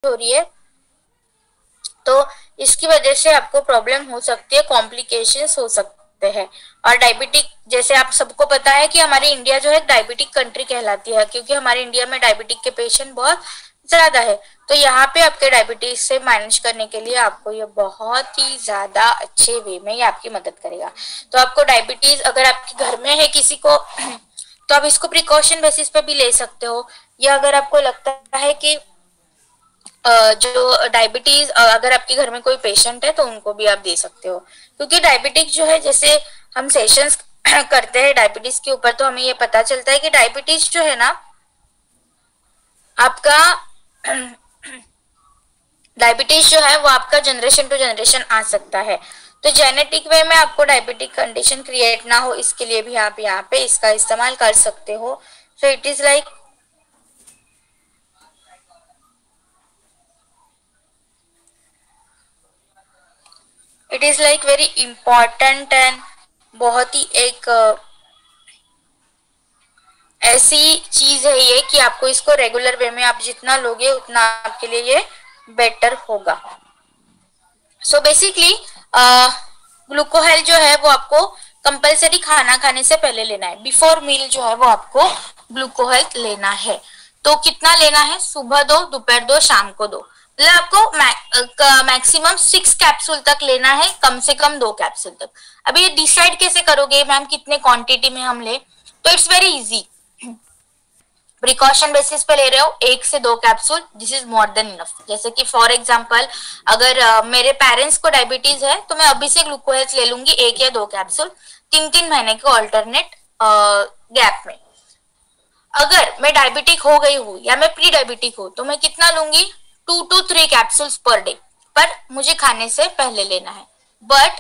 हो रही है, तो इसकी वजह से आपको प्रॉब्लम हो सकती है, कॉम्प्लिकेशंस हो सकते हैं। और डायबिटिक, जैसे आप सबको पता है कि हमारी इंडिया जो है डायबिटिक कंट्री कहलाती है, क्योंकि हमारे इंडिया में डायबिटिक के पेशेंट बहुत ज्यादा है। तो यहाँ पे आपके डायबिटीज से मैनेज करने के लिए आपको ये बहुत ही ज्यादा अच्छे वे में ये आपकी मदद करेगा। तो आपको डायबिटीज अगर आपके घर में है किसी को तो आप इसको प्रिकॉशन बेसिस पे भी ले सकते हो, या अगर आपको लगता है कि जो डायबिटीज अगर आपके घर में कोई पेशेंट है तो उनको भी आप दे सकते हो। क्योंकि डायबिटिक जो है, जैसे हम सेशंस करते हैं डायबिटीज के ऊपर, तो हमें ये पता चलता है कि डायबिटीज जो है ना आपका डायबिटीज जो है वो आपका जनरेशन टू जनरेशन आ सकता है। तो जेनेटिक वे में आपको डायबिटिक कंडीशन क्रिएट ना हो, इसके लिए भी आप यहाँ पे इसका इस्तेमाल कर सकते हो। So it is like very important and बहुत ही एक ऐसी चीज है ये कि आपको इसको रेगुलर वे में आप जितना लोगे उतना आपके लिए ये बेटर होगा। सो बेसिकली ग्लूकोहेल जो है वो आपको कंपलसरी खाना खाने से पहले लेना है, बिफोर मील जो है वो आपको ग्लूकोहेल लेना है। तो कितना लेना है? सुबह 2, दोपहर 2, शाम को 2, मतलब आपको मैक्सिमम 6 कैप्सूल तक लेना है, कम से कम 2 कैप्सूल तक। अभी ये डिसाइड कैसे करोगे मैम कितने क्वांटिटी में हम ले? तो it's very easy, precaution basis पे ले रहे हो 1 से 2 capsule, this is more than enough. जैसे कि फॉर एग्जांपल अगर मेरे पेरेंट्स को डायबिटीज है तो मैं अभी से ग्लूकोहेल्थ ले लूंगी 1 या 2 कैप्सूल 3-3 महीने के ऑल्टरनेट गैप में। अगर मैं डायबिटिक हो गई हूँ या मैं प्री डायबिटिक हूँ तो मैं कितना लूंगी? 2 to 3 कैप्सूल्स पर डे, पर मुझे खाने से पहले लेना है। बट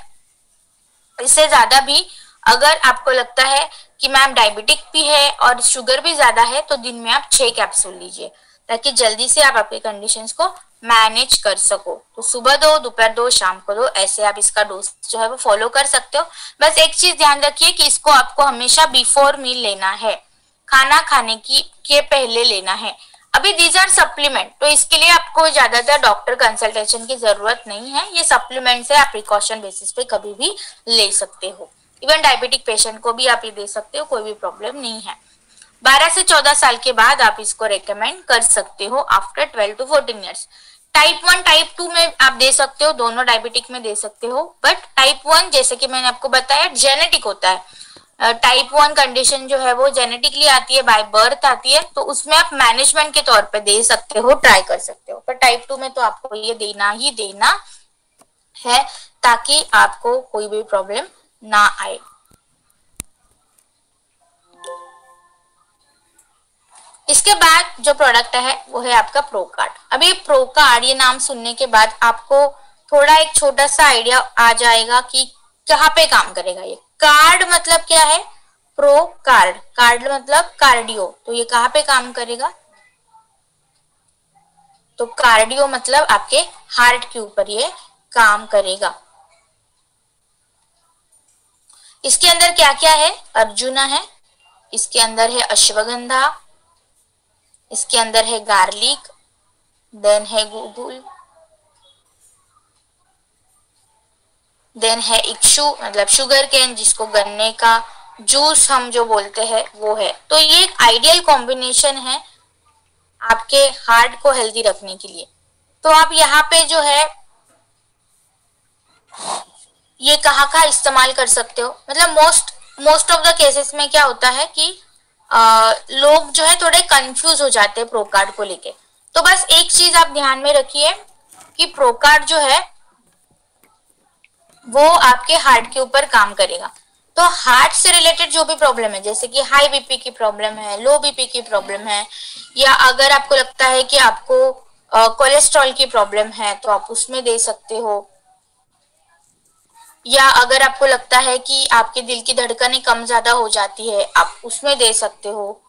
इससे ज्यादा भी अगर आपको लगता है कि मैम डायबिटिक भी है और शुगर भी ज्यादा है तो दिन में आप 6 कैप्सूल लीजिए, ताकि जल्दी से आप आपके कंडीशंस को मैनेज कर सको। तो सुबह 2, दोपहर 2, शाम को 2, ऐसे आप इसका डोज जो है वो फॉलो कर सकते हो। बस एक चीज ध्यान रखिए कि इसको आपको हमेशा बिफोर मील लेना है, खाना खाने के पहले लेना है। अभी दीज आर सप्लीमेंट, तो इसके लिए आपको ज्यादातर डॉक्टर कंसल्टेशन की जरूरत नहीं है। ये सप्लीमेंट से आप प्रिकॉशन बेसिस पे कभी भी ले सकते हो। इवन डायबिटिक पेशेंट को भी आप ये दे सकते हो, कोई भी प्रॉब्लम नहीं है। 12 से 14 साल के बाद आप इसको रेकमेंड कर सकते हो, after 12 to 14 years. Type 1 type 2 में आप दे सकते हो, दोनों डायबिटिक में दे सकते हो। बट टाइप 1 जैसे कि मैंने आपको बताया जेनेटिक होता है। टाइप 1 कंडीशन जो है वो जेनेटिकली आती है, बाय बर्थ आती है, तो उसमें आप मैनेजमेंट के तौर पे दे सकते हो, ट्राई कर सकते हो। पर टाइप 2 में तो आपको ये देना ही देना है, ताकि आपको कोई भी प्रॉब्लम ना आए। इसके बाद जो प्रोडक्ट है वो है आपका प्रो कार्ड। अभी प्रो कार्ड ये नाम सुनने के बाद आपको थोड़ा एक छोटा सा आइडिया आ जाएगा कि कहाँ पे काम करेगा ये कार्ड। मतलब क्या है? प्रो कार्ड, कार्ड मतलब कार्डियो, तो ये कहाँ पे काम करेगा? तो कार्डियो मतलब आपके हार्ट के ऊपर ये काम करेगा। इसके अंदर क्या क्या है? अर्जुना है, इसके अंदर है अश्वगंधा, इसके अंदर है गार्लिक, देन है गुगुल, देन है इक्शु मतलब शुगर केन, जिसको गन्ने का जूस हम जो बोलते हैं वो है। तो ये एक आइडियल कॉम्बिनेशन है आपके हार्ट को हेल्दी रखने के लिए। तो आप यहाँ पे जो है ये कहाँ का इस्तेमाल कर सकते हो? मतलब मोस्ट ऑफ द केसेस में क्या होता है कि लोग जो है थोड़े कंफ्यूज हो जाते हैं प्रो कार्ड को लेके। तो बस एक चीज आप ध्यान में रखिए कि प्रो कार्ड जो है वो आपके हार्ट के ऊपर काम करेगा। तो हार्ट से रिलेटेड जो भी प्रॉब्लम है, जैसे कि हाई बीपी की प्रॉब्लम है, लो बीपी की प्रॉब्लम है, या अगर आपको लगता है कि आपको कोलेस्ट्रॉल की प्रॉब्लम है तो आप उसमें दे सकते हो, या अगर आपको लगता है कि आपके दिल की धड़कनें कम ज्यादा हो जाती है आप उसमें दे सकते हो,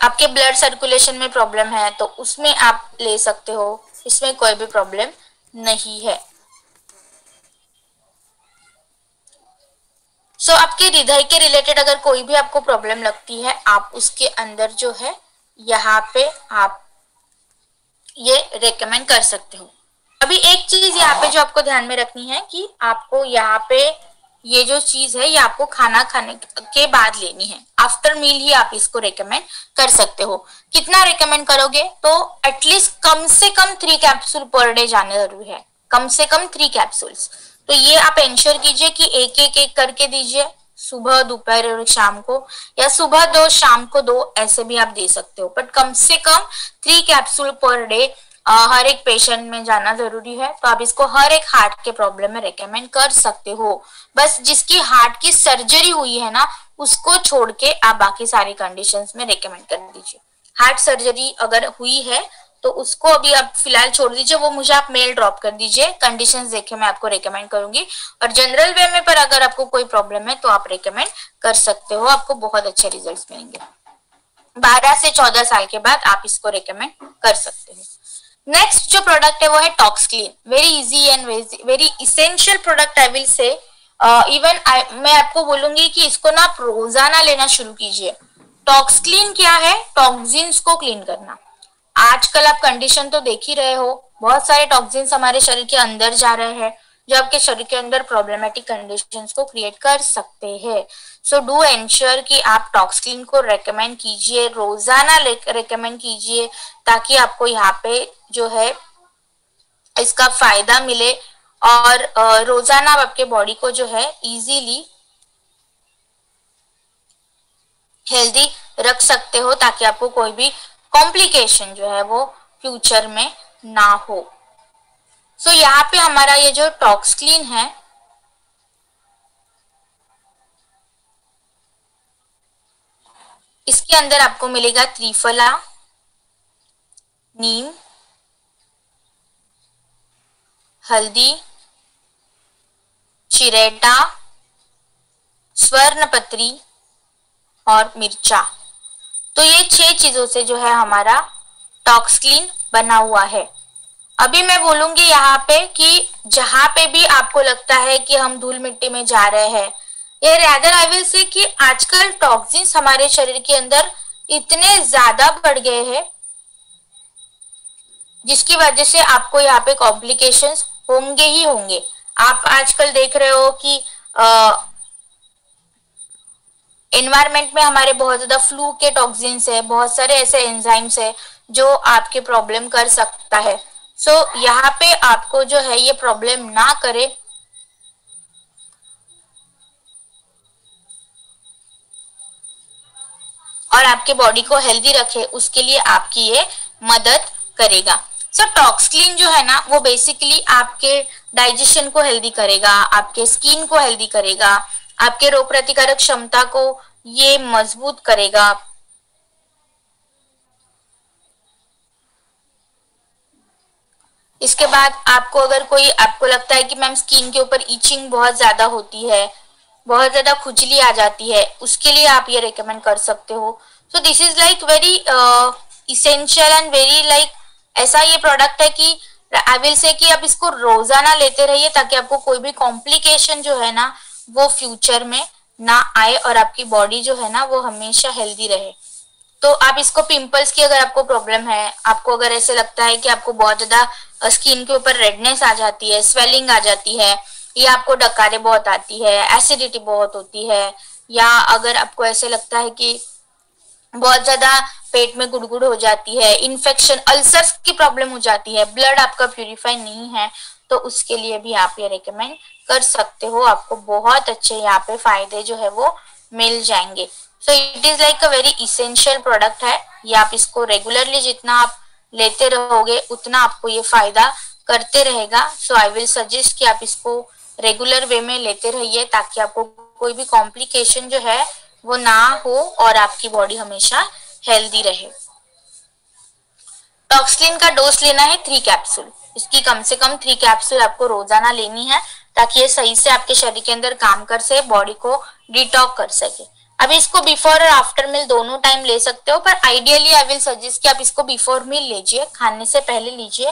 आपके ब्लड सर्कुलेशन में प्रॉब्लम है तो उसमें आप ले सकते हो, इसमें कोई भी प्रॉब्लम नहीं है। सो आपके हृदय के रिलेटेड अगर कोई भी आपको प्रॉब्लम लगती है आप उसके अंदर जो है यहाँ पे आप ये रेकमेंड कर सकते हो। अभी एक चीज यहाँ पे जो आपको ध्यान में रखनी है कि आपको यहाँ पे ये जो चीज है ये आपको खाना खाने के बाद लेनी है, आफ्टर मील ही आप इसको रेकमेंड कर सकते हो। कितना रेकमेंड करोगे तो एटलीस्ट कम से कम 3 कैप्सूल पर डे जाने जरूरी है, कम से कम 3 कैप्सूल्स। तो ये आप इंश्योर कीजिए कि एक करके दीजिए, सुबह दोपहर और शाम को, या सुबह 2 शाम को 2 ऐसे भी आप दे सकते हो, बट कम से कम 3 कैप्सूल पर डे हर एक पेशेंट में जाना जरूरी है। तो आप इसको हर एक हार्ट के प्रॉब्लम में रेकमेंड कर सकते हो। बस जिसकी हार्ट की सर्जरी हुई है ना उसको छोड़ के आप बाकी सारी कंडीशंस में रेकमेंड कर दीजिए। हार्ट सर्जरी अगर हुई है तो उसको अभी आप फिलहाल छोड़ दीजिए, वो मुझे आप मेल ड्रॉप कर दीजिए, कंडीशंस देखे मैं आपको रेकमेंड करूंगी। और जनरल वे में पर अगर आपको कोई प्रॉब्लम है तो आप रेकमेंड कर सकते हो, आपको बहुत अच्छे रिजल्ट्स मिलेंगे। 12 से 14 साल के बाद आप इसको रेकमेंड कर सकते हो। नेक्स्ट जो प्रोडक्ट है वो है Toxclean. Very easy and very essential product I will say. Even मैं आपको बोलूंगी कि इसको ना आप रोजाना लेना शुरू कीजिए। टॉक्सक्लीन क्या है? टॉक्सिन्स को क्लीन करना। आजकल आप कंडीशन तो देख ही रहे हो, बहुत सारे टॉक्सिन्स हमारे शरीर के अंदर जा रहे हैं जो आपके शरीर के अंदर प्रॉब्लमेटिक कंडीशंस को क्रिएट कर सकते हैं। सो डू एंश्योर कि आप टॉक्सक्लीन को रेकमेंड कीजिए, रोजाना रेकमेंड कीजिए, ताकि आपको यहाँ पे जो है इसका फायदा मिले और रोजाना आप आपके बॉडी को जो है इजीली हेल्दी रख सकते हो, ताकि आपको कोई भी कॉम्प्लिकेशन जो है वो फ्यूचर में ना हो। सो यहाँ पे हमारा ये जो टॉक्सक्लीन है इसके अंदर आपको मिलेगा त्रिफला, नीम, हल्दी, चिरेटा, स्वर्णपत्री और मिर्चा। तो ये 6 चीजों से जो है हमारा टॉक्सक्लीन बना हुआ है। अभी मैं बोलूंगी यहाँ पे कि जहां पे भी आपको लगता है कि हम धूल मिट्टी में जा रहे हैं, ये रैदर आई विल से कि आजकल टॉक्सिन्स हमारे शरीर के अंदर इतने ज्यादा बढ़ गए हैं जिसकी वजह से आपको यहाँ पे कॉम्प्लिकेशंस होंगे ही होंगे। आप आजकल देख रहे हो कि एनवायरमेंट में हमारे बहुत ज्यादा फ्लू के टॉक्सिन्स है, बहुत सारे ऐसे एंजाइम्स है जो आपके प्रॉब्लम कर सकता है। सो यहाँ पे आपको जो है ये प्रॉब्लम ना करे, और आपके बॉडी को हेल्दी रखे, उसके लिए आपकी ये मदद करेगा। सो टॉक्सक्लीन जो है ना वो बेसिकली आपके डाइजेशन को हेल्दी करेगा, आपके स्किन को हेल्दी करेगा, आपके रोग प्रतिकारक क्षमता को ये मजबूत करेगा। इसके बाद आपको अगर कोई आपको लगता है कि मैम स्किन के ऊपर इचिंग बहुत ज्यादा होती है, बहुत ज्यादा खुजली आ जाती है, उसके लिए आप ये रेकमेंड कर सकते हो। So this is like very essential and very like ऐसा ये प्रोडक्ट है कि आई विल से कि आप इसको रोजाना लेते रहिए, ताकि आपको कोई भी कॉम्प्लिकेशन जो है ना वो फ्यूचर में ना आए और आपकी बॉडी जो है ना वो हमेशा हेल्दी रहे। तो आप इसको पिंपल्स की अगर आपको प्रॉब्लम है, आपको अगर ऐसे लगता है कि आपको बहुत ज्यादा स्किन के ऊपर रेडनेस आ जाती है, स्वेलिंग आ जाती है, या आपको डकारे बहुत आती है, एसिडिटी बहुत होती है, या अगर आपको ऐसे लगता है कि बहुत ज्यादा पेट में गुड़गुड़ हो जाती है, इन्फेक्शन अल्सर्स की प्रॉब्लम हो जाती है, ब्लड आपका प्यूरिफाई नहीं है, तो उसके लिए भी आप ये रेकमेंड कर सकते हो। आपको बहुत अच्छे यहाँ पे फायदे जो है वो मिल जाएंगे। So it is like a very essential product है। ये आप इसको रेगुलरली जितना आप लेते रहोगे उतना आपको ये फायदा करते रहेगा। सो आई विल सजेस्ट कि आप इसको रेगुलर वे में लेते रहिए, ताकि आपको कोई भी कॉम्प्लिकेशन जो है वो ना हो और आपकी बॉडी हमेशा हेल्दी रहे। टॉक्सक्लीन का डोज लेना है 3 कैप्सूल। इसकी कम से कम 3 कैप्सूल आपको रोजाना लेनी है, ताकि ये सही से आपके शरीर के अंदर काम कर सके, बॉडी को डिटॉक्स कर सके। अब इसको बिफोर और आफ्टर मील दोनों टाइम ले सकते हो, पर आइडियली आई विल सजेस्ट कि आप इसको बिफोर मील लीजिए, खाने से पहले लीजिए,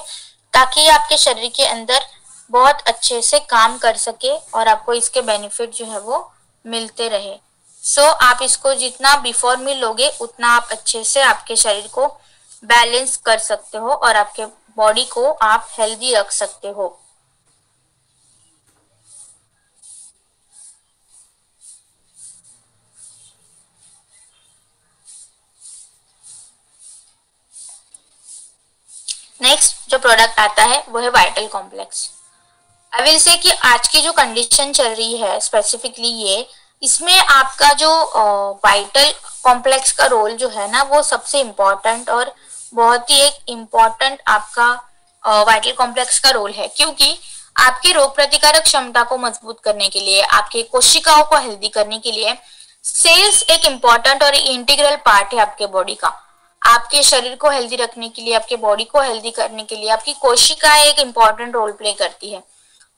ताकि ये आपके शरीर के अंदर बहुत अच्छे से काम कर सके और आपको इसके बेनिफिट जो है वो मिलते रहे। सो आप इसको जितना बिफोर में लोगे उतना आप अच्छे से आपके शरीर को बैलेंस कर सकते हो और आपके बॉडी को आप हेल्दी रख सकते हो। नेक्स्ट जो प्रोडक्ट आता है वो है वाइटल कॉम्प्लेक्स। आई विल से कि आज की जो कंडीशन चल रही है स्पेसिफिकली ये, इसमें आपका जो वाइटल कॉम्प्लेक्स का रोल जो है ना वो सबसे इम्पोर्टेंट और बहुत ही एक इम्पोर्टेंट आपका वाइटल कॉम्प्लेक्स का रोल है, क्योंकि आपकी रोग प्रतिकारक क्षमता को मजबूत करने के लिए, आपके कोशिकाओं को हेल्दी करने के लिए सेल्स एक इम्पोर्टेंट और इंटीग्रल पार्ट है आपके बॉडी का। आपके शरीर को हेल्दी रखने के लिए, आपके बॉडी को हेल्दी करने के लिए आपकी कोशिकाएं एक इम्पोर्टेंट रोल प्ले करती है।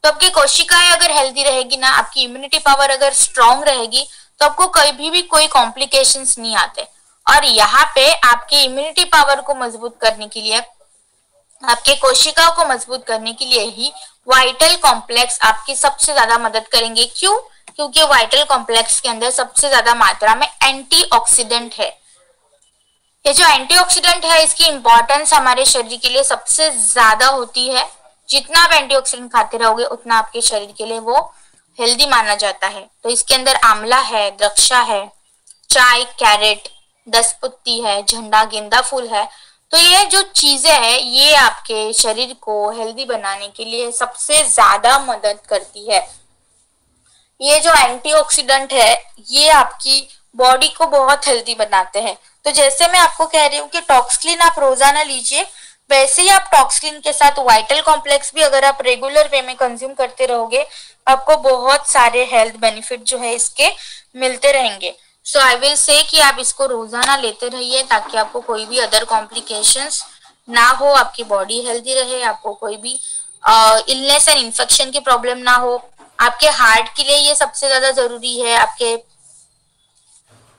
तो आपकी कोशिकाएं अगर हेल्दी रहेगी ना, आपकी इम्यूनिटी पावर अगर स्ट्रांग रहेगी, तो आपको कभी भी कोई कॉम्प्लिकेशंस नहीं आते। और यहाँ पे आपकी इम्यूनिटी पावर को मजबूत करने के लिए, आपके कोशिकाओं को मजबूत करने के लिए ही वाइटल कॉम्प्लेक्स आपकी सबसे ज्यादा मदद करेंगे। क्यों? क्योंकि वाइटल कॉम्प्लेक्स के अंदर सबसे ज्यादा मात्रा में एंटीऑक्सीडेंट है। ये जो एंटीऑक्सीडेंट है इसकी इंपॉर्टेंस हमारे शरीर के लिए सबसे ज्यादा होती है। जितना आप एंटीऑक्सीडेंट खाते रहोगे उतना आपके शरीर के लिए वो हेल्दी माना जाता है। तो इसके अंदर आंवला है, द्राक्षा है, चाय, कैरेट, दसपत्ती है, झंडा, गेंदा फूल है। तो ये जो चीजें है ये आपके शरीर को हेल्दी बनाने के लिए सबसे ज्यादा मदद करती है। ये जो एंटीऑक्सीडेंट है ये आपकी बॉडी को बहुत हेल्दी बनाते हैं। तो जैसे मैं आपको कह रही हूँ कि टॉक्सक्लीन आप रोजाना लीजिए, वैसे ही आप टॉक्सक्लीन के साथ वाइटल कॉम्प्लेक्स भी अगर आप रेगुलर वे में कंज्यूम करते रहोगे, आपको बहुत सारे हेल्थ बेनिफिट जो है इसके मिलते रहेंगे। सो आई विल से कि आप इसको रोजाना लेते रहिए ताकि आपको कोई भी अदर कॉम्प्लिकेशंस ना हो, आपकी बॉडी हेल्दी रहे, आपको कोई भी इलनेस एंड इन्फेक्शन की प्रॉब्लम ना हो। आपके हार्ट के लिए ये सबसे ज्यादा जरूरी है।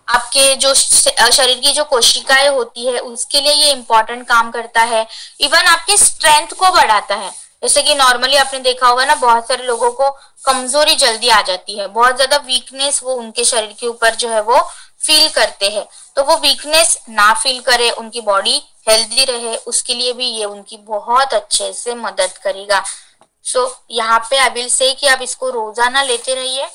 आपके जो शरीर की जो कोशिकाएं होती है उसके लिए ये इंपॉर्टेंट काम करता है। इवन आपकी स्ट्रेंथ को बढ़ाता है। जैसे कि नॉर्मली आपने देखा होगा ना, बहुत सारे लोगों को कमजोरी जल्दी आ जाती है, बहुत ज्यादा वीकनेस वो उनके शरीर के ऊपर जो है वो फील करते हैं। तो वो वीकनेस ना फील करे, उनकी बॉडी हेल्दी रहे, उसके लिए भी ये उनकी बहुत अच्छे से मदद करेगा। सो यहाँ पे आई विल से कि आप इसको रोजाना लेते रहिए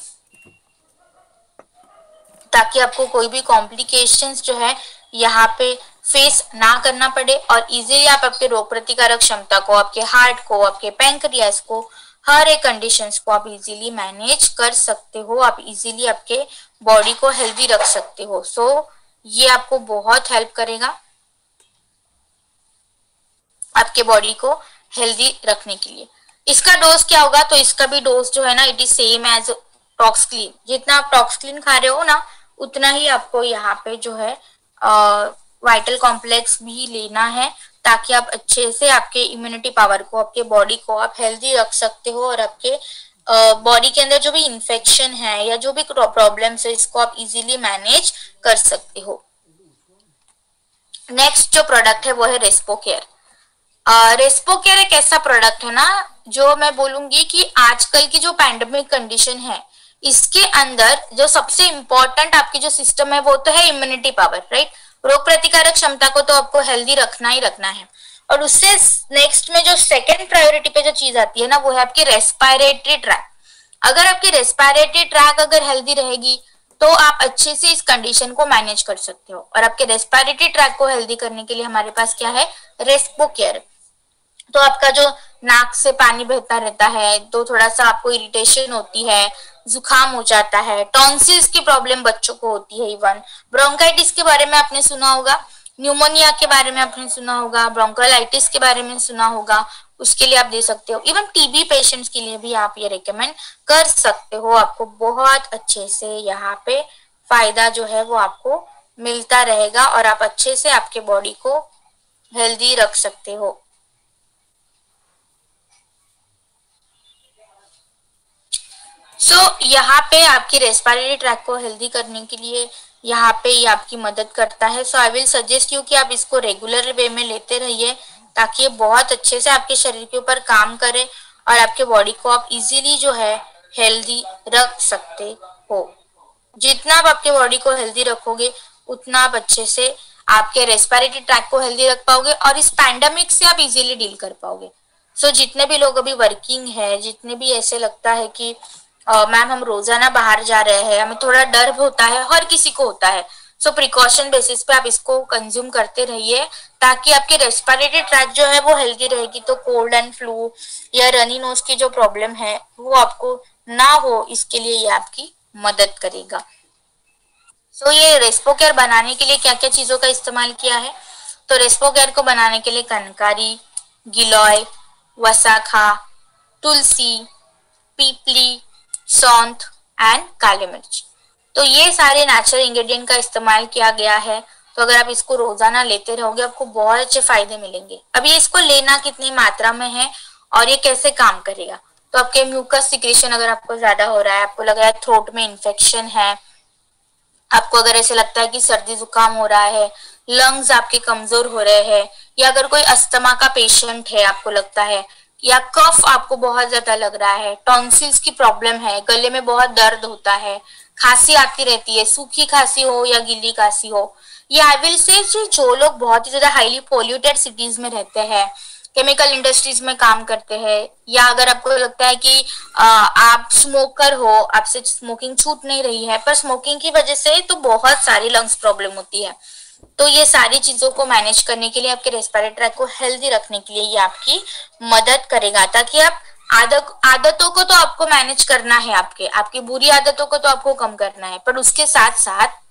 ताकि आपको कोई भी कॉम्प्लिकेशंस जो है यहाँ पे फेस ना करना पड़े और इजीली आप आपके रोग प्रतिकारक क्षमता को, आपके हार्ट को, आपके पैंक्रियास को, हर एक कंडीशंस को आप इजीली मैनेज कर सकते हो। आप इजीली आपके बॉडी को हेल्दी रख सकते हो। सो ये आपको बहुत हेल्प करेगा आपके बॉडी को हेल्दी रखने के लिए। इसका डोज क्या होगा? तो इसका भी डोज जो है ना, इट इज सेम एज टॉक्सक्लीन। जितना आप टॉक्सक्लीन खा रहे हो ना उतना ही आपको यहाँ पे जो है वाइटल कॉम्प्लेक्स भी लेना है ताकि आप अच्छे से आपके इम्यूनिटी पावर को, आपके बॉडी को आप हेल्दी रख सकते हो और आपके बॉडी के अंदर जो भी इन्फेक्शन है या जो भी प्रॉब्लम्स है इसको आप इजीली मैनेज कर सकते हो। नेक्स्ट जो प्रोडक्ट है वो है रेस्पोकेयर। रेस्पोकेयर एक ऐसा प्रोडक्ट है ना जो मैं बोलूंगी कि आजकल की जो पैंडेमिक कंडीशन है इसके अंदर जो सबसे इंपॉर्टेंट आपकी जो सिस्टम है वो तो है इम्यूनिटी पावर, राइट। रोग प्रतिकारक क्षमता को तो आपको हेल्दी रखना ही रखना है। और उससे नेक्स्ट में जो सेकंड प्रायोरिटी पे जो चीज आती है ना वो है आपकी रेस्पिरेटरी ट्रैक। अगर आपकी रेस्पिरेटरी ट्रैक अगर हेल्दी रहेगी तो आप अच्छे से इस कंडीशन को मैनेज कर सकते हो। और आपके रेस्पिरेटरी ट्रैक को हेल्दी करने के लिए हमारे पास क्या है? रेस्पोकेयर। तो आपका जो नाक से पानी बहता रहता है, तो थोड़ा सा आपको इरिटेशन होती है, जुकाम हो जाता है, टॉन्सिल्स की प्रॉब्लम बच्चों को होती है, इवन ब्रोंकाइटिस के बारे में आपने सुना होगा, न्यूमोनिया के बारे में आपने सुना होगा, ब्रोंकाइटिस के बारे में सुना होगा, उसके लिए आप दे सकते हो। इवन टीबी पेशेंट्स के लिए भी आप ये रिकमेंड कर सकते हो। आपको बहुत अच्छे से यहाँ पे फायदा जो है वो आपको मिलता रहेगा और आप अच्छे से आपके बॉडी को हेल्दी रख सकते हो। यहाँ पे आपकी रेस्पिरेटरी ट्रैक को हेल्दी करने के लिए यहाँ पे ये आपकी मदद करता है। सो आई विल सजेस्ट यू कि आप इसको रेगुलर वे में लेते रहिए ताकि ये बहुत अच्छे से आपके शरीर के ऊपर काम करे और आपके बॉडी को आप इजीली जो है हेल्दी रख सकते हो। जितना आप आपके बॉडी को हेल्दी रखोगे उतना आप अच्छे से आपके रेस्पिरेटरी ट्रैक को हेल्दी रख पाओगे और इस पैंडेमिक से आप इजीली डील कर पाओगे। सो जितने भी लोग अभी वर्किंग है, जितने भी ऐसे लगता है कि मैम हम रोजाना बाहर जा रहे हैं, हमें थोड़ा डर होता है, हर किसी को होता है। सो प्रिकॉशन बेसिस पे आप इसको कंज्यूम करते रहिए ताकि आपकी रेस्पिरेटरी ट्रैक जो है वो हेल्दी रहेगी, तो कोल्ड एंड फ्लू या रनी नोज की जो प्रॉब्लम है वो आपको ना हो, इसके लिए ये आपकी मदद करेगा। सो ये रेस्पो केयर बनाने के लिए क्या क्या चीजों का इस्तेमाल किया है, तो रेस्पो केयर को बनाने के लिए कनकारी, गिलोय, वसाखा, तुलसी, पीपली, सौंठ एंड काली मिर्च, तो ये सारे नेचुरल इंग्रेडिएंट का इस्तेमाल किया गया है। तो अगर आप इसको रोजाना लेते रहोगे आपको बहुत अच्छे फायदे मिलेंगे। अब ये इसको लेना कितनी मात्रा में है और ये कैसे काम करेगा, तो आपके म्यूकस सिक्रेशन अगर आपको ज्यादा हो रहा है, आपको लग रहा है थ्रोट में इन्फेक्शन है, आपको अगर ऐसे लगता है कि सर्दी जुकाम हो रहा है, लंग्स आपके कमजोर हो रहे हैं, या अगर कोई अस्थमा का पेशेंट है आपको लगता है, या कफ आपको बहुत ज्यादा लग रहा है, टॉन्सिल्स की प्रॉब्लम है, गले में बहुत दर्द होता है, खांसी आती रहती है, सूखी खांसी हो या गीली खांसी हो, ये आई विल से जो लोग बहुत ही ज्यादा हाईली पोल्यूटेड सिटीज में रहते हैं, केमिकल इंडस्ट्रीज में काम करते हैं, या अगर आपको लगता है कि आप स्मोकर हो, आपसे स्मोकिंग छूट नहीं रही है, पर स्मोकिंग की वजह से तो बहुत सारी लंग्स प्रॉब्लम होती है, तो ये सारी चीजों को मैनेज करने के लिए, आपके रेस्पिरेटरी ट्रैक को हेल्दी रखने के लिए ये आपकी मदद करेगा, ताकि आप आदतों को तो आपको मैनेज करना है, आपकी बुरी आदतों को तो आपको कम करना है, पर उसके साथ साथ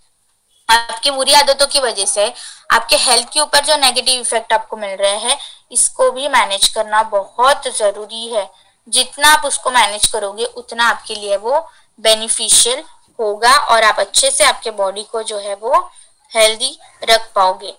आपकी बुरी आदतों की वजह से आपके हेल्थ के ऊपर जो नेगेटिव इफेक्ट आपको मिल रहे हैं इसको भी मैनेज करना बहुत जरूरी है। जितना आप उसको मैनेज करोगे उतना आपके लिए वो बेनिफिशियल होगा और आप अच्छे से आपके बॉडी को जो है वो हेल्दी रख पाओगे।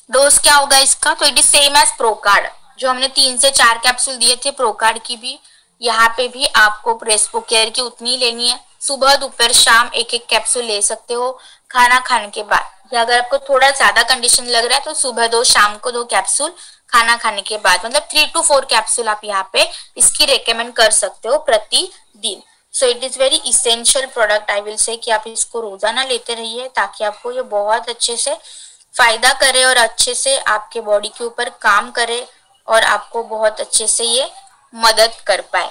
डोज क्या होगा इसका, तो इट इज सेम एज प्रोकार्ड, जो हमने 3 से 4 कैप्सूल दिए थे प्रोकार्ड की भी, यहाँ पे भी आपको रेस्पो केयर की उतनी लेनी है। सुबह दोपहर शाम एक एक कैप्सूल ले सकते हो खाना खाने के बाद, या अगर आपको थोड़ा ज्यादा कंडीशन लग रहा है तो सुबह 2 शाम को 2 कैप्सूल खाना खाने के बाद, मतलब 3 to 4 कैप्सूल आप यहाँ पे इसकी रेकमेंड कर सकते हो प्रतिदिन। So it is very essential product, I will से कि आप इसको रोजाना लेते रहिए ताकि आपको ये बहुत अच्छे से फायदा करे और अच्छे से आपके बॉडी के ऊपर काम करे और आपको बहुत अच्छे से ये मदद कर पाए।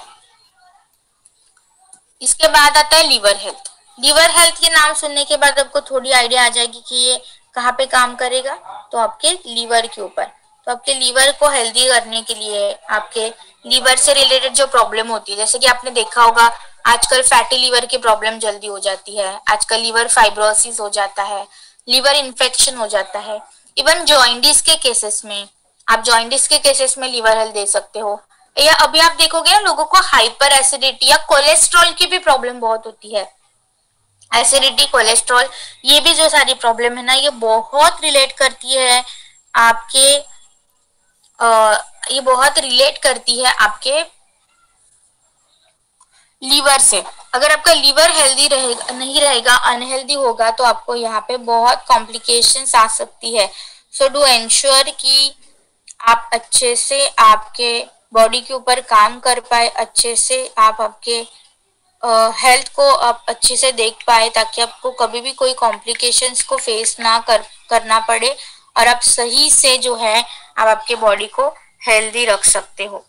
इसके बाद आता है लीवर हेल्थ। लीवर हेल्थ के नाम सुनने के बाद आपको थोड़ी आइडिया आ जाएगी कि ये कहाँ पे काम करेगा, तो आपके लीवर के ऊपर। तो आपके लीवर को हेल्दी करने के लिए, आपके लीवर से रिलेटेड जो प्रॉब्लम होती है, जैसे कि आपने देखा होगा आजकल फैटी लीवर की प्रॉब्लम जल्दी हो जाती है, आजकल लीवर फाइब्रोसिस हो जाता है, लीवर इन्फेक्शन हो जाता है, इवन जॉइंटिस के केसेस में, आप जॉइंटिस के केसेस में लीवर हेल्थ दे सकते हो, या अभी आप देखोगे ना लोगों को हाइपर एसिडिटी या कोलेस्ट्रॉल की भी प्रॉब्लम बहुत होती है, एसिडिटी कोलेस्ट्रॉल, ये भी जो सारी प्रॉब्लम है ना ये बहुत रिलेट करती है आपके ये बहुत रिलेट करती है आपके लीवर से। अगर आपका लीवर हेल्दी रहेगा नहीं रहेगा, अनहेल्दी होगा, तो आपको यहाँ पे बहुत कॉम्प्लिकेशंस आ सकती है। सो डू एंश्योर कि आप अच्छे से आपके बॉडी के ऊपर काम कर पाए, अच्छे से आप आपके हेल्थ को आप अच्छे से देख पाए, ताकि आपको कभी भी कोई कॉम्प्लिकेशंस को फेस ना करना पड़े और आप सही से जो है आप आपके बॉडी को हेल्दी रख सकते हो।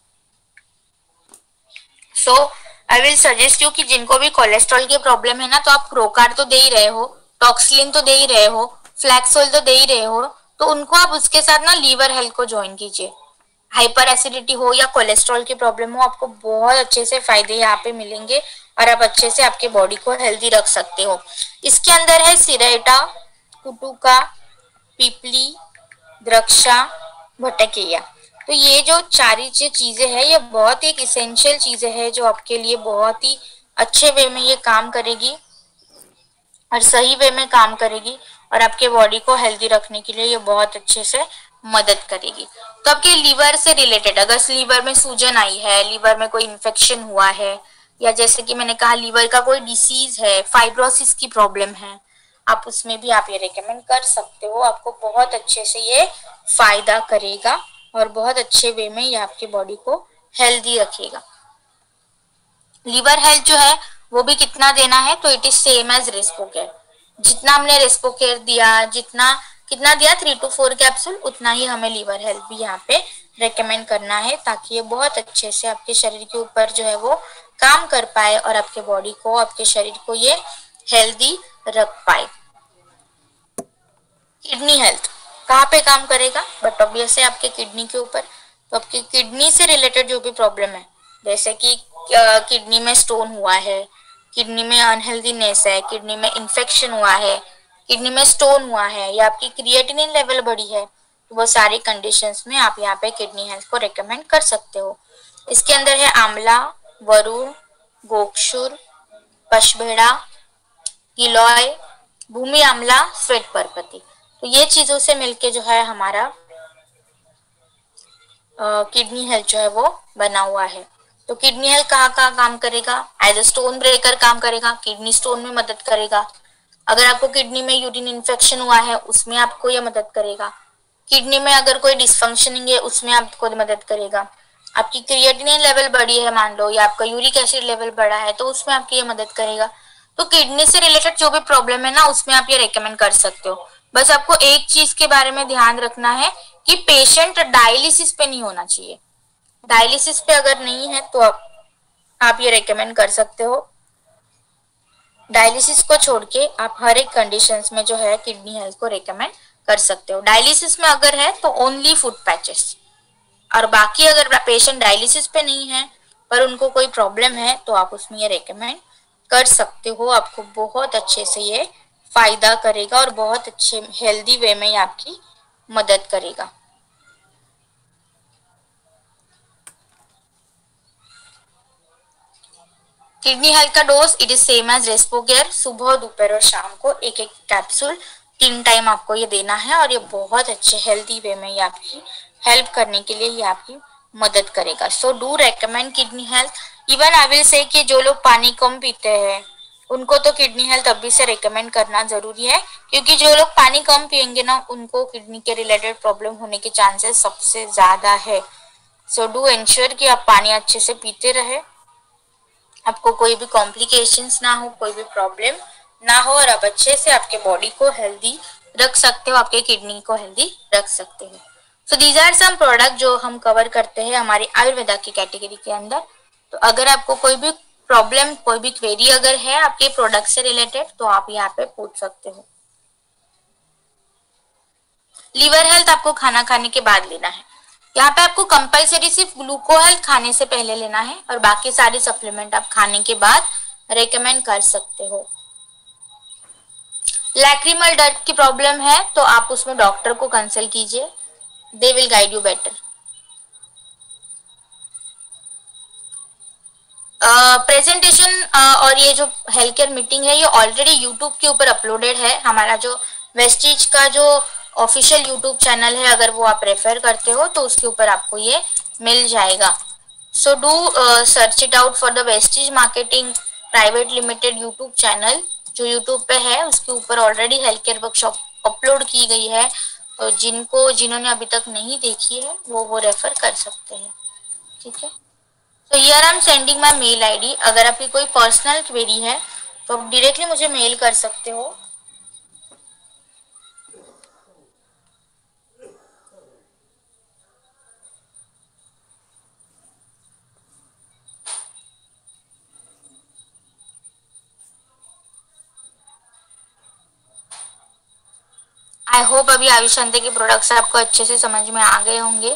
सो आई विल सजेस्ट यू कि जिनको भी कोलेस्ट्रॉल की प्रॉब्लम है ना, तो आप प्रोकार्ड तो दे ही रहे हो, टॉक्सलिन तो दे ही रहे हो, फ्लैक्सोल तो दे ही रहे हो, तो उनको आप उसके साथ ना लीवर हेल्थ को ज्वाइन कीजिए। हाइपर एसिडिटी हो या कोलेस्ट्रॉल की प्रॉब्लम हो, आपको बहुत अच्छे से फायदे यहाँ पे मिलेंगे और आप अच्छे से आपके बॉडी को हेल्दी रख सकते हो। इसके अंदर है सिरेटा, कुटुका, पिपली, द्रक्षा, भटकिया, तो ये जो चारी चीजें हैं ये बहुत एक इसेंशियल चीजें हैं जो आपके लिए बहुत ही अच्छे वे में ये काम करेगी और सही वे में काम करेगी और आपके बॉडी को हेल्दी रखने के लिए ये बहुत अच्छे से मदद करेगी। तो आपके लीवर से रिलेटेड अगर लीवर में सूजन आई है, लीवर में कोई इन्फेक्शन हुआ है, या जैसे कि मैंने कहा लीवर का कोई डिसीज है, फाइब्रोसिस की प्रॉब्लम है, आप उसमें भी आप ये रेकमेंड कर सकते हो। आपको बहुत अच्छे से ये फायदा करेगा और बहुत अच्छे वे में ये आपकी बॉडी को हेल्दी रखेगा। लीवर हेल्थ जो है वो भी कितना देना है, तो इट इज सेम एज रेस्पोकेयर। जितना हमने रेस्पोकेयर दिया, जितना कितना दिया 3 to 4 कैप्सूल, उतना ही हमें लीवर हेल्थ भी यहाँ पे रेकमेंड करना है, ताकि ये बहुत अच्छे से आपके शरीर के ऊपर जो है वो काम कर पाए और आपके बॉडी को, आपके शरीर को ये हेल्दी रख पाए। किडनी हेल्थ कहाँ पे काम करेगा, बट ऑब्वियसली आपके किडनी के ऊपर। तो आपकी किडनी से रिलेटेड जो भी प्रॉब्लम है, जैसे कि किडनी में स्टोन हुआ है, किडनी में अनहेल्दीनेस है, किडनी में इन्फेक्शन हुआ है, किडनी में स्टोन हुआ है, या आपकी क्रिएटिनिन लेवल बढ़ी है, तो वो सारी कंडीशंस में आप यहाँ पे किडनी हेल्थ को रिकमेंड कर सकते हो। इसके अंदर है आंवला, वरुण, गोक्षुर, पशभेड़ा, गिलॉय, भूमि आंवला, श्वेत परपति। तो ये चीजों से मिलके जो है हमारा किडनी हेल्थ जो है वो बना हुआ है। तो किडनी हेल्थ कहाँ कहाँ काम करेगा, एज अ स्टोन ब्रेकर काम करेगा, किडनी स्टोन में मदद करेगा। अगर आपको किडनी में यूरिन इन्फेक्शन हुआ है उसमें आपको ये मदद करेगा। किडनी में अगर कोई डिसफंक्शनिंग है उसमें आपको मदद करेगा। आपकी क्रिएटिनिन लेवल बढ़ी है मान लो, या आपका यूरिक एसिड लेवल बढ़ा है, तो उसमें आपकी ये मदद करेगा। तो किडनी से रिलेटेड जो भी प्रॉब्लम है ना, उसमें आप ये रेकमेंड कर सकते हो। बस आपको एक चीज के बारे में ध्यान रखना है कि पेशेंट डायलिसिस पे नहीं होना चाहिए। डायलिसिस पे अगर नहीं है तो आप ये रेकमेंड कर सकते हो। डायलिसिस को छोड़ के आप हर एक कंडीशंस में जो है किडनी हेल्थ को रेकमेंड कर सकते हो। डायलिसिस में अगर है तो ओनली फूड पैचेस, और बाकी अगर पेशेंट डायलिसिस पे नहीं है पर उनको कोई प्रॉब्लम है तो आप उसमें ये रेकमेंड कर सकते हो। आपको बहुत अच्छे से ये फायदा करेगा और बहुत अच्छे हेल्दी वे में ये आपकी मदद करेगा। किडनी हेल्थ का dose it is same as Respocare. सुबह, दोपहर और शाम को एक एक कैप्सूल 3 टाइम आपको ये देना है, और ये बहुत अच्छे हेल्दी वे में ये आपकी हेल्प करने के लिए ये आपकी मदद करेगा। So do recommend kidney health. Even I will से कि जो लोग पानी कम पीते हैं उनको तो किडनी हेल्थ अभी से रेकमेंड करना जरूरी है, क्योंकि जो लोग पानी कम पियेंगे ना उनको किडनी के रिलेटेड प्रॉब्लम होने के चांसेस सबसे ज्यादा है। सो डू इंश्योर कि आप पानी अच्छे से पीते रहे, आपको कोई भी कॉम्प्लिकेशंस ना हो, कोई भी प्रॉब्लम ना हो, और आप अच्छे से आपके बॉडी को हेल्दी रख सकते हो, आपके किडनी को हेल्दी रख सकते हो। So these are some product जो हम कवर करते हैं हमारी आयुर्वेदा की कैटेगरी के अंदर। तो अगर आपको कोई भी प्रॉब्लम, कोई भी क्वेरी अगर है आपके प्रोडक्ट से रिलेटेड, तो आप यहाँ पे पूछ सकते हो। लीवर हेल्थ आपको खाना खाने के बाद लेना है। यहाँ पे आपको कंपलसरी सिर्फ ग्लूको हेल्थ खाने से पहले लेना है, और बाकी सारी सप्लीमेंट आप खाने के बाद रेकमेंड कर सकते हो। लैक्रिमल डर्ट की प्रॉब्लम है तो आप उसमें डॉक्टर को कंसल्ट कीजिए, they will guide you better. Presentation और ये जो हेल्थ केयर मीटिंग है ये ऑलरेडी यूट्यूब के ऊपर अपलोडेड है। हमारा जो वेस्टीज का जो ऑफिशियल यूट्यूब चैनल है, अगर वो आप रेफर करते हो तो उसके ऊपर आपको ये मिल जाएगा। So do search it out for the Vestige marketing private limited YouTube channel, जो यूट्यूब पे है उसके ऊपर already health care workshop upload की गई है। तो जिन्होंने अभी तक नहीं देखी है वो रेफर कर सकते हैं। ठीक है। तो here I am sending my mail ID. अगर आपकी कोई पर्सनल क्वेरी है तो आप डायरेक्टली मुझे मेल कर सकते हो। आई होप अभी आयुषांते के प्रोडक्ट्स आपको अच्छे से समझ में आ गए होंगे,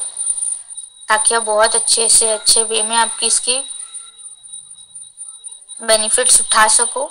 ताकि आप बहुत अच्छे से अच्छे वे में आपकी इसकी बेनिफिट्स उठा सको।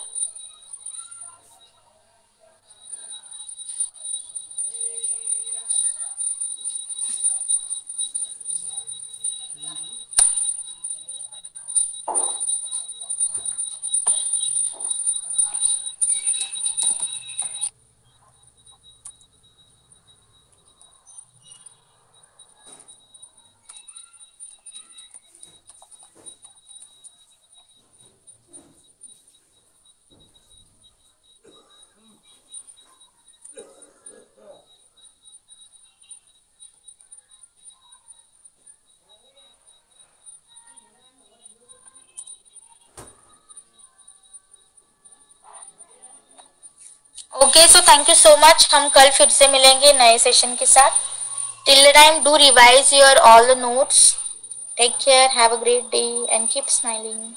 Okay, so thank you so much. हम कल फिर से मिलेंगे नए सेशन के साथ। Till the time do revise your all the notes. Take care, have a great day and keep smiling.